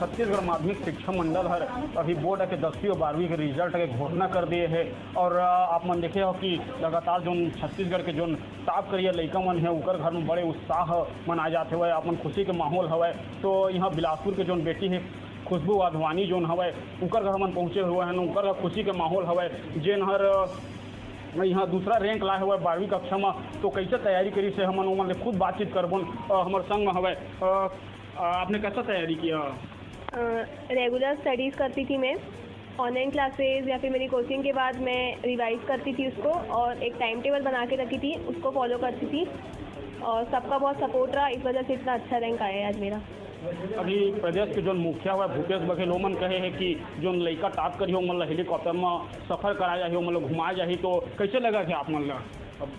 छत्तीसगढ़ माध्यमिक शिक्षा मंडल हर अभी बोर्ड के 10वीं और 12वीं के रिजल्ट के घोषणा कर दिए है। और आप मन देखे हो कि लगातार जो छत्तीसगढ़ के जो टॉप करिए लइका मन है उकर घर में बड़े उत्साह मनाए जाते हुए अपन खुशी के माहौल हवै। तो यहाँ बिलासपुर के जो बेटी है खुशबू वाधवानी जोन हवै उकर घर मन पहुँचे हुए हैं, उकर खुशी के माहौल हवै। जेन हर यहाँ दूसरा रैंक लाए हुए 12वीं कक्षा में। तो कैसे तैयारी करी से हमन उमन ले खुद बातचीत करबन हमार संग में हवै। आपने कैसा तैयारी किया? रेगुलर स्टडीज़ करती थी मैं, ऑनलाइन क्लासेस या फिर मेरी कोचिंग के बाद मैं रिवाइज करती थी उसको और एक टाइम टेबल बना के रखी थी, उसको फॉलो करती थी और सबका बहुत सपोर्ट रहा, इस वजह से इतना अच्छा रैंक आया है आज मेरा। अभी प्रदेश के जो मुखिया हुआ भूपेश बघेल ओमन कहे है कि जो लड़का टॉप करी हो मतलब हेलीकॉप्टर में सफ़र कराया जाए मतलब घुमाया जाए। तो कैसे लगा कि आप मन?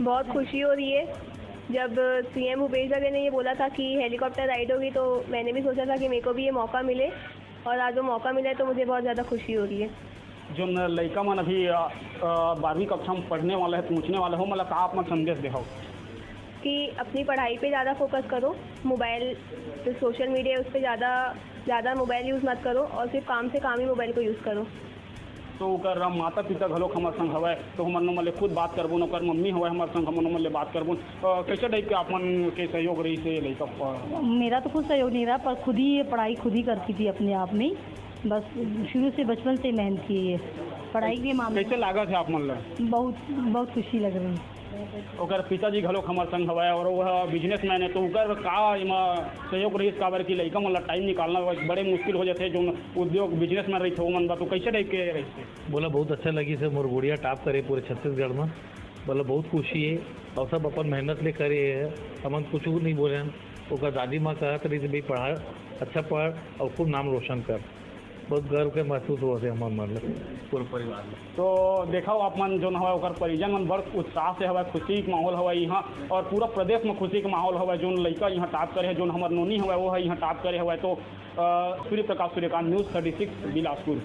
बहुत खुशी हो रही है। जब सीएम भूपेश बघेल ने ये बोला था कि हेलीकॉप्टर राइड होगी तो मैंने भी सोचा था कि मेरे को भी ये मौका मिले और आज वो मौका मिला है तो मुझे बहुत ज़्यादा खुशी हो रही है। जो लड़का मन अभी 12वीं कक्षा में पढ़ने वाला है पहुँचने वाला हो मतलब का आप मन संदेश दे कि अपनी पढ़ाई पे ज़्यादा फोकस करो, मोबाइल जो सोशल मीडिया उस पर ज़्यादा मोबाइल यूज़ मत करो और सिर्फ काम से काम ही मोबाइल को यूज़ करो। तो ओकर माता पिता घलोक हमार संग हवै तो हमन मतलब खुद बात करबो, ओकर मम्मी हवै हमार संग हमन मतलब बात करबो। कैसे टाइप के आपन के सहयोग रही से लड़का पर? मेरा तो कुछ सहयोग नहीं रहा, पर खुद ही ये पढ़ाई खुद ही करती थी अपने आप में, बस शुरू से बचपन से मेहनत की है पढ़ाई के मामले। कैसे लागत है आप मन? बहुत खुशी लग रही है। ओकर पिताजी घलोक हमार संग हवै और वह बिजनेसमैन है तो ओकर का इमा सहयोग रही काबर कि लड़का मन टाइम निकालना बड़े मुश्किल हो जाते जो उद्योग बिजनेसमैन रही थे मन बा। तो कैसे टाइप के रही बोला बहुत अच्छा लगी से मोर गुड़िया टॉप करे पूरे छत्तीसगढ़ में, बोला बहुत खुशी है और सब अपन मेहनत ले करे है, हमन कुछ नहीं बोले। ओकर दादी माँ कहत रही भाई पढ़ा अच्छा पढ़ और खूब नाम रोशन कर, बहुत गर्व के महसूस हुआ थे हमारे मतलब पूरे परिवार में। तो देखा आप मन जो हवा ओकर परिजन मन बड़ उत्साह से हवा, खुशी के माहौल हवा यहाँ और पूरा प्रदेश में खुशी के माहौल हवा। जो लड़का यहाँ टॉप करे है, जो हमार नोनी हवा वो है यहाँ टॉप करे हवा। तो सूर्य प्रकाश सूर्यकांत न्यूज़ 36 बिलासपुर।